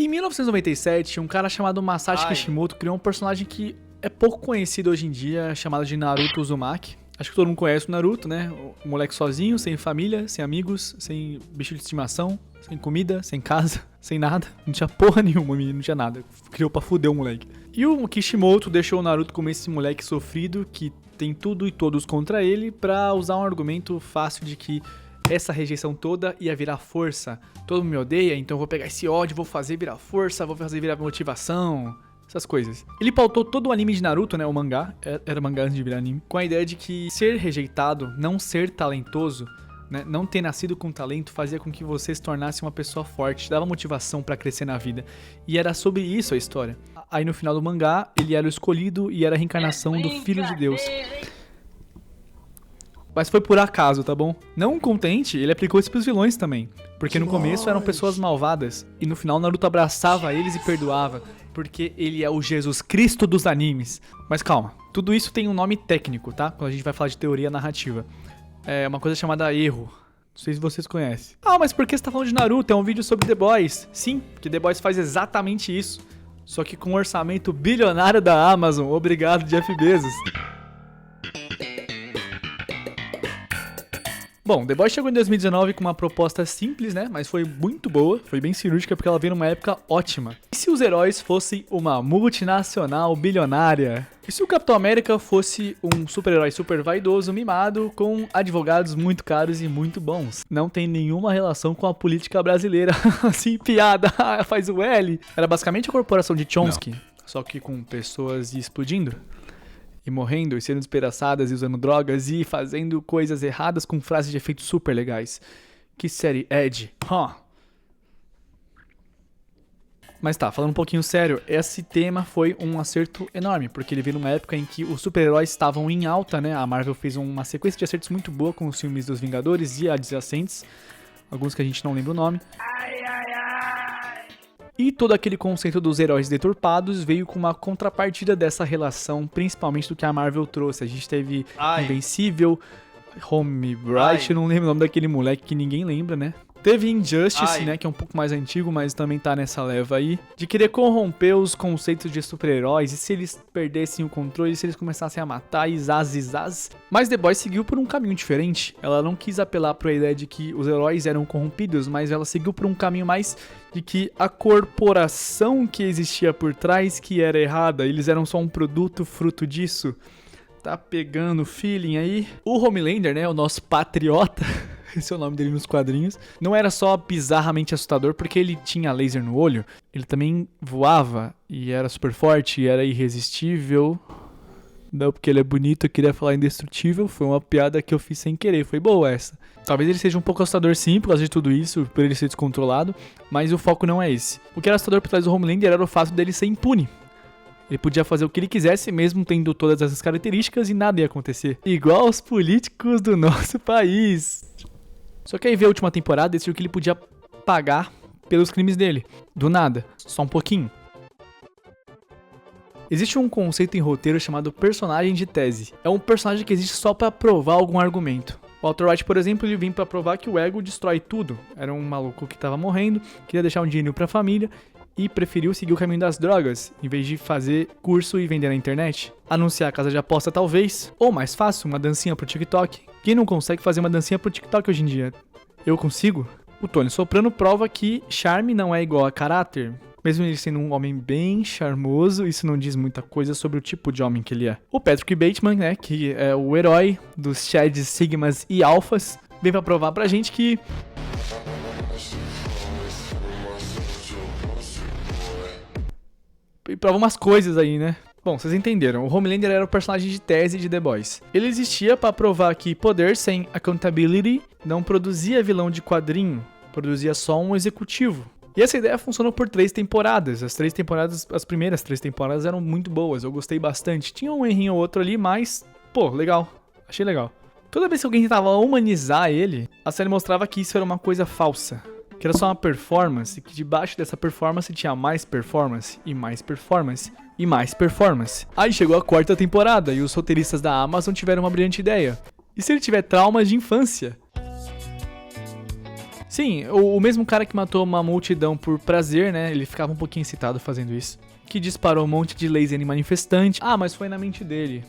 Em 1997, um cara chamado Masashi Kishimoto criou um personagem que é pouco conhecido hoje em dia, chamado de Naruto Uzumaki. Acho que todo mundo conhece o Naruto, né? O moleque sozinho, sem família, sem amigos, sem bicho de estimação, sem comida, sem casa, sem nada. Não tinha porra nenhuma, não tinha nada. Criou pra fuder o moleque. E o Kishimoto deixou o Naruto como esse moleque sofrido que tem tudo e todos contra ele pra usar um argumento fácil de que essa rejeição toda ia virar força. Todo mundo me odeia, então eu vou pegar esse ódio, vou fazer virar força, vou fazer virar motivação, essas coisas. Ele pautou todo o anime de Naruto, né, o mangá, era mangá antes de virar anime, com a ideia de que ser rejeitado, não ser talentoso, né, não ter nascido com talento fazia com que você se tornasse uma pessoa forte, te dava motivação pra crescer na vida. E era sobre isso a história. Aí no final do mangá, ele era o escolhido e era a reencarnação do Filho de Deus. Mas foi por acaso, tá bom? Não contente, ele aplicou isso pros vilões também. Porque no começo eram pessoas malvadas. E no final Naruto abraçava eles e perdoava. Porque ele é o Jesus Cristo dos animes. Mas calma, tudo isso tem um nome técnico, tá? Quando a gente vai falar de teoria narrativa. É uma coisa chamada erro. Não sei se vocês conhecem. Ah, mas por que você tá falando de Naruto? É um vídeo sobre The Boys. Sim, porque The Boys faz exatamente isso. Só que com um orçamento bilionário da Amazon. Obrigado, Jeff Bezos. Bom, The Boys chegou em 2019 com uma proposta simples, né? Mas foi muito boa, foi bem cirúrgica porque ela veio numa época ótima. E se os heróis fossem uma multinacional bilionária? E se o Capitão América fosse um super-herói super vaidoso, mimado, com advogados muito caros e muito bons? Não tem nenhuma relação com a política brasileira. Assim, piada, faz o L. Era basicamente a corporação de Chomsky, só que com pessoas explodindo. E morrendo, e sendo despedaçadas, e usando drogas, e fazendo coisas erradas com frases de efeito super legais. Que série Ed? Mas tá, falando um pouquinho sério, esse tema foi um acerto enorme, porque ele veio numa época em que os super-heróis estavam em alta, né? A Marvel fez uma sequência de acertos muito boa com os filmes dos Vingadores e adjacentes, alguns que a gente não lembra o nome. E todo aquele conceito dos heróis deturpados veio com uma contrapartida dessa relação, principalmente do que a Marvel trouxe. A gente teve Invencível, Home Bright, eu não lembro o nome daquele moleque que ninguém lembra, né? Teve Injustice, né, que é um pouco mais antigo, mas também tá nessa leva aí, de querer corromper os conceitos de super-heróis, e se eles perdessem o controle, se eles começassem a matar, e zaz. Mas The Boys seguiu por um caminho diferente. Ela não quis apelar pra ideia de que os heróis eram corrompidos, mas ela seguiu por um caminho mais de que a corporação que existia por trás que era errada, eles eram só um produto fruto disso. Tá pegando feeling aí? O Homelander, né, o nosso patriota... Esse é o nome dele nos quadrinhos. Não era só bizarramente assustador porque ele tinha laser no olho. Ele também voava e era super forte e era irresistível. Não, porque ele é bonito, eu queria falar indestrutível. Foi uma piada que eu fiz sem querer, foi boa essa. Talvez ele seja um pouco assustador sim, por causa de tudo isso, por ele ser descontrolado. Mas o foco não é esse. O que era assustador por trás do Homelander era o fato dele ser impune. Ele podia fazer o que ele quisesse, mesmo tendo todas essas características, e nada ia acontecer. Igual aos políticos do nosso país. Só que aí veio a última temporada e decidiu que ele podia pagar pelos crimes dele. Do nada. Só um pouquinho. Existe um conceito em roteiro chamado personagem de tese. É um personagem que existe só pra provar algum argumento. O Walter White, por exemplo, ele vem pra provar que o ego destrói tudo. Era um maluco que tava morrendo, queria deixar um dinheiro pra família e preferiu seguir o caminho das drogas, em vez de fazer curso e vender na internet. Anunciar a casa de aposta talvez, ou mais fácil, uma dancinha pro TikTok. Quem não consegue fazer uma dancinha pro TikTok hoje em dia? Eu consigo? O Tony Soprano prova que charme não é igual a caráter. Mesmo ele sendo um homem bem charmoso, isso não diz muita coisa sobre o tipo de homem que ele é. O Patrick Bateman, né, que é o herói dos Chads, Sigmas e Alphas, vem pra provar pra gente que... E prova umas coisas aí, né? Bom, vocês entenderam. O Homelander era o personagem de tese de The Boys. Ele existia pra provar que poder sem accountability não produzia vilão de quadrinho, produzia só um executivo. E essa ideia funcionou por 3 temporadas. As primeiras 3 temporadas eram muito boas, eu gostei bastante. Tinha um errinho ou outro ali, mas, pô, legal. Achei legal. Toda vez que alguém tentava humanizar ele, a série mostrava que isso era uma coisa falsa. Que era só uma performance, que debaixo dessa performance tinha mais performance, e mais performance, e mais performance. Aí chegou a 4ª temporada, e os roteiristas da Amazon tiveram uma brilhante ideia. E se ele tiver traumas de infância? Sim, o mesmo cara que matou uma multidão por prazer, né? Ele ficava um pouquinho excitado fazendo isso. Que disparou um monte de laser em manifestante. Ah, mas foi na mente dele.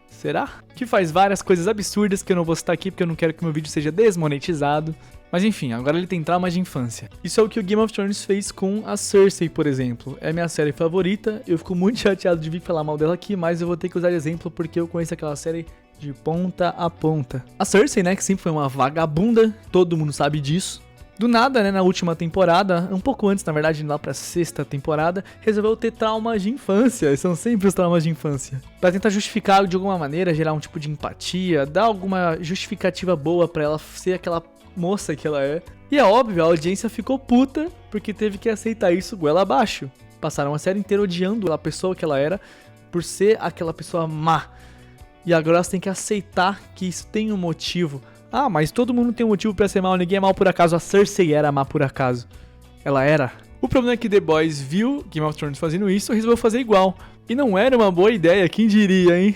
Será? Que faz várias coisas absurdas que eu não vou citar aqui porque eu não quero que meu vídeo seja desmonetizado. Mas enfim, agora ele tem traumas de infância. Isso é o que o Game of Thrones fez com a Cersei, por exemplo. É minha série favorita, eu fico muito chateado de vir falar mal dela aqui, mas eu vou ter que usar exemplo porque eu conheço aquela série de ponta a ponta. A Cersei, né, que sempre foi uma vagabunda, todo mundo sabe disso. Do nada, né, na última temporada, um pouco antes, na verdade, lá pra 6ª temporada, resolveu ter traumas de infância. São sempre os traumas de infância. Pra tentar justificar de alguma maneira, gerar um tipo de empatia, dar alguma justificativa boa pra ela ser aquela moça que ela é. E é óbvio, a audiência ficou puta porque teve que aceitar isso goela abaixo. Passaram a série inteira odiando a pessoa que ela era por ser aquela pessoa má. E agora você tem que aceitar que isso tem um motivo. Ah, mas todo mundo tem um motivo pra ser mal, ninguém é mal por acaso. A Cersei era má por acaso. Ela era. O problema é que The Boys viu Game of Thrones fazendo isso e resolveu fazer igual. E não era uma boa ideia, quem diria, hein?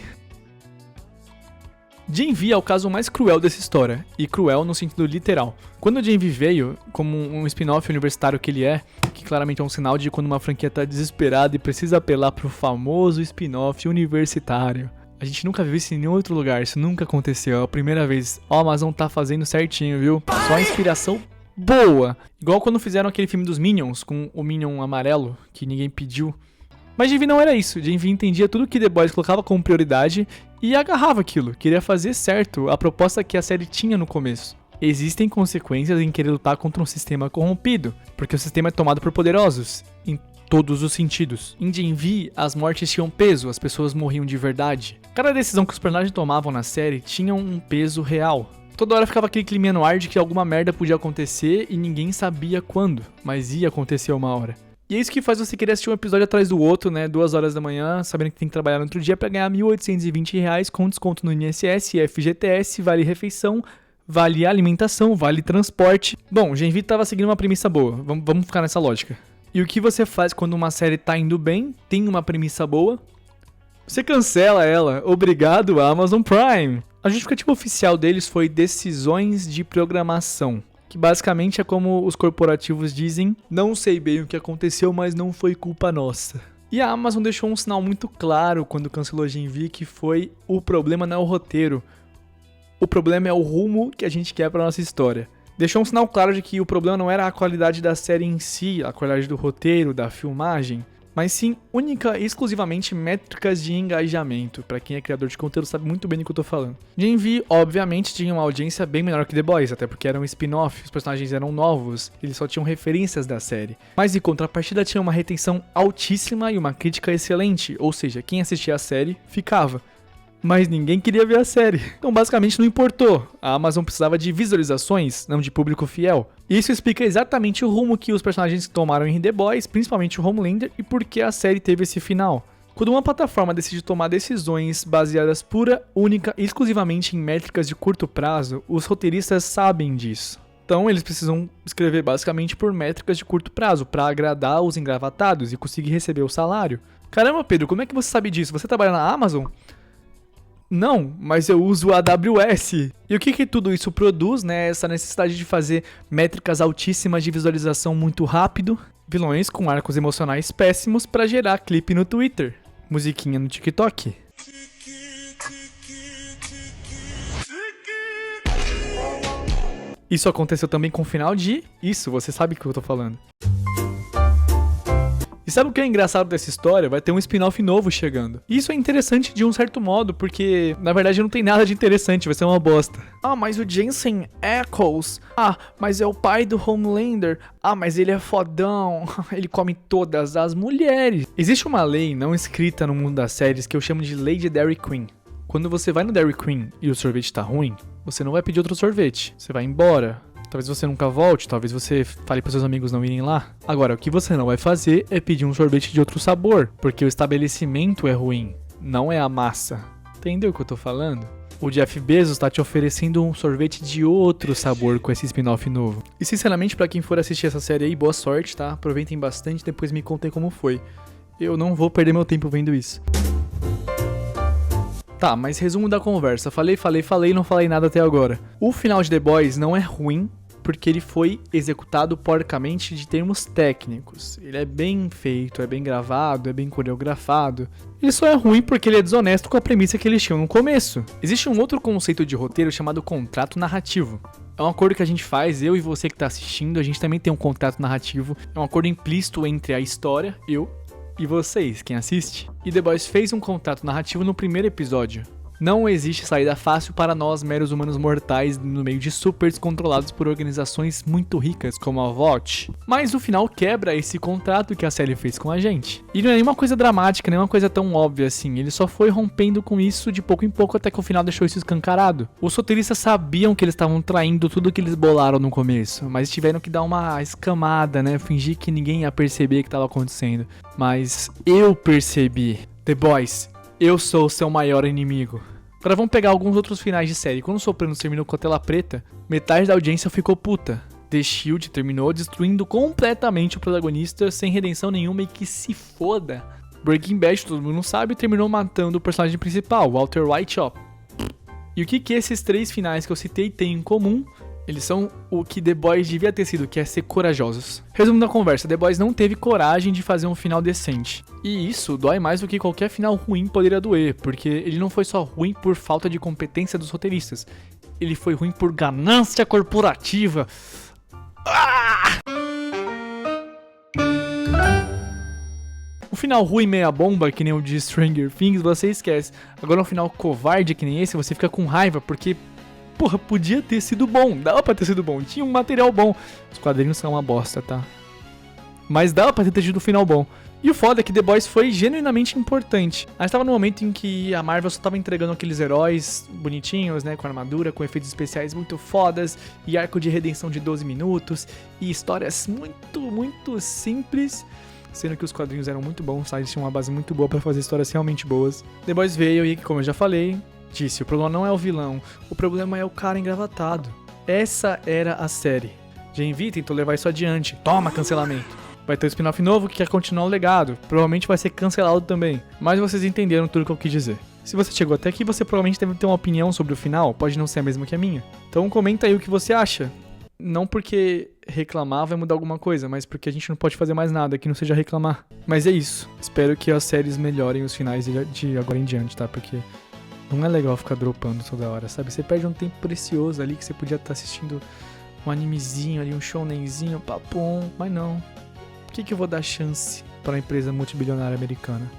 Gen-V é o caso mais cruel dessa história, e cruel no sentido literal. Quando o Gen-V veio, como um spin-off universitário que ele é, que claramente é um sinal de quando uma franquia tá desesperada e precisa apelar pro famoso spin-off universitário. A gente nunca viu isso em nenhum outro lugar, isso nunca aconteceu, é a primeira vez. Ó, a Amazon tá fazendo certinho, viu? Só inspiração boa. Igual quando fizeram aquele filme dos Minions, com o Minion amarelo, que ninguém pediu. Mas Gen-V não era isso, Gen-V entendia tudo que The Boys colocava como prioridade e agarrava aquilo, queria fazer certo a proposta que a série tinha no começo. Existem consequências em querer lutar contra um sistema corrompido, porque o sistema é tomado por poderosos, em todos os sentidos. Em Gen-V, as mortes tinham peso, as pessoas morriam de verdade. Cada decisão que os personagens tomavam na série tinha um peso real. Toda hora ficava aquele clima no ar de que alguma merda podia acontecer e ninguém sabia quando, mas ia acontecer uma hora. E é isso que faz você querer assistir um episódio atrás do outro, né? 2 horas da manhã, sabendo que tem que trabalhar no outro dia pra ganhar R$ 1.820 com desconto no INSS, FGTS, vale refeição, vale alimentação, vale transporte. Bom, Gen-V tava seguindo uma premissa boa, vamos ficar nessa lógica. E o que você faz quando uma série tá indo bem, tem uma premissa boa? Você cancela ela. Obrigado, Amazon Prime. A justificativa oficial deles foi decisões de programação. Que basicamente é como os corporativos dizem, não sei bem o que aconteceu, mas não foi culpa nossa. E a Amazon deixou um sinal muito claro quando cancelou Gen-V, que foi o problema não é o roteiro. O problema é o rumo que a gente quer pra nossa história. Deixou um sinal claro de que o problema não era a qualidade da série em si, a qualidade do roteiro, da filmagem, mas sim única e exclusivamente métricas de engajamento. Pra quem é criador de conteúdo sabe muito bem do que eu tô falando. Gen-V, obviamente, tinha uma audiência bem menor que The Boys, até porque era um spin-off, os personagens eram novos, eles só tinham referências da série. Mas em contrapartida tinha uma retenção altíssima e uma crítica excelente, ou seja, quem assistia a série ficava. Mas ninguém queria ver a série. Então basicamente não importou. A Amazon precisava de visualizações, não de público fiel. Isso explica exatamente o rumo que os personagens tomaram em The Boys, principalmente o Homelander, e por que a série teve esse final. Quando uma plataforma decide tomar decisões baseadas pura, única e exclusivamente em métricas de curto prazo, os roteiristas sabem disso. Então eles precisam escrever basicamente por métricas de curto prazo, para agradar os engravatados e conseguir receber o salário. Caramba, Pedro, como é que você sabe disso? Você trabalha na Amazon? Não, mas eu uso a AWS. E o que tudo isso produz, né? Essa necessidade de fazer métricas altíssimas de visualização muito rápido, vilões com arcos emocionais péssimos pra gerar clipe no Twitter, musiquinha no TikTok. Isso aconteceu também com o final de Isso, você sabe o que eu tô falando. E sabe o que é engraçado dessa história? Vai ter um spin-off novo chegando. E isso é interessante de um certo modo, porque na verdade não tem nada de interessante, vai ser uma bosta. Ah, mas o Jensen Ackles. Ah, mas é o pai do Homelander. Ah, mas ele é fodão. Ele come todas as mulheres. Existe uma lei não escrita no mundo das séries que eu chamo de Lei de Dairy Queen. Quando você vai no Dairy Queen e o sorvete tá ruim, você não vai pedir outro sorvete. Você vai embora. Talvez você nunca volte, talvez você fale para seus amigos não irem lá. Agora, o que você não vai fazer é pedir um sorvete de outro sabor, porque o estabelecimento é ruim, não é a massa. Entendeu o que eu tô falando? O Jeff Bezos tá te oferecendo um sorvete de outro sabor com esse spin-off novo. E sinceramente, pra quem for assistir essa série aí, boa sorte, tá? Aproveitem bastante, depois me contem como foi. Eu não vou perder meu tempo vendo isso. Tá, mas resumo da conversa. Falei e não falei nada até agora. O final de The Boys não é ruim, porque ele foi executado porcamente de termos técnicos. Ele é bem feito, é bem gravado, é bem coreografado. Ele só é ruim porque ele é desonesto com a premissa que eles tinham no começo. Existe um outro conceito de roteiro chamado contrato narrativo. É um acordo que a gente faz, eu e você que está assistindo, a gente também tem um contrato narrativo. É um acordo implícito entre a história, eu, e vocês, quem assiste. E The Boys fez um contrato narrativo no primeiro episódio. Não existe saída fácil para nós, meros humanos mortais, no meio de supers controlados por organizações muito ricas, como a VOT. Mas no final quebra esse contrato que a série fez com a gente. E não é nenhuma coisa dramática, nenhuma coisa tão óbvia assim. Ele só foi rompendo com isso de pouco em pouco até que o final deixou isso escancarado. Os roteiristas sabiam que eles estavam traindo tudo que eles bolaram no começo, mas tiveram que dar uma escamada, né? Fingir que ninguém ia perceber o que estava acontecendo. Mas eu percebi. The Boys, eu sou o seu maior inimigo. Agora vamos pegar alguns outros finais de série. Quando o Sopranos terminou com a tela preta, metade da audiência ficou puta. The Shield terminou destruindo completamente o protagonista sem redenção nenhuma e que se foda. Breaking Bad, todo mundo sabe, terminou matando o personagem principal, Walter White. E o que esses três finais que eu citei têm em comum? Eles são o que The Boys devia ter sido, que é ser corajosos. Resumo da conversa, The Boys não teve coragem de fazer um final decente. E isso dói mais do que qualquer final ruim poderia doer, porque ele não foi só ruim por falta de competência dos roteiristas. Ele foi ruim por ganância corporativa. O final ruim meia bomba, que nem o de Stranger Things, você esquece. Agora um final covarde que nem esse, você fica com raiva, porque... porra, podia ter sido bom, dava pra ter sido bom, tinha um material bom. Os quadrinhos são uma bosta, tá? Mas dava pra ter tido um final bom. E o foda é que The Boys foi genuinamente importante. A gente tava no momento em que a Marvel só tava entregando aqueles heróis bonitinhos, né, com armadura, com efeitos especiais muito fodas, e arco de redenção de 12 minutos, e histórias muito simples, sendo que os quadrinhos eram muito bons, tá? Eles tinham uma base muito boa pra fazer histórias realmente boas. The Boys veio e, como eu já falei, disse, o problema não é o vilão, o problema é o cara engravatado. Essa era a série. Gen.V tentou levar isso adiante. Toma, cancelamento. Vai ter um spin-off novo que quer continuar o legado. Provavelmente vai ser cancelado também. Mas vocês entenderam tudo que eu quis dizer. Se você chegou até aqui, você provavelmente deve ter uma opinião sobre o final. Pode não ser a mesma que a minha. Então comenta aí o que você acha. Não porque reclamar vai mudar alguma coisa, mas porque a gente não pode fazer mais nada que não seja reclamar. Mas é isso. Espero que as séries melhorem os finais de agora em diante, tá? Porque... não é legal ficar dropando toda hora, sabe? Você perde um tempo precioso ali que você podia estar assistindo um animezinho ali, um shonenzinho, papum, mas não. Por que eu vou dar chance para a empresa multibilionária americana?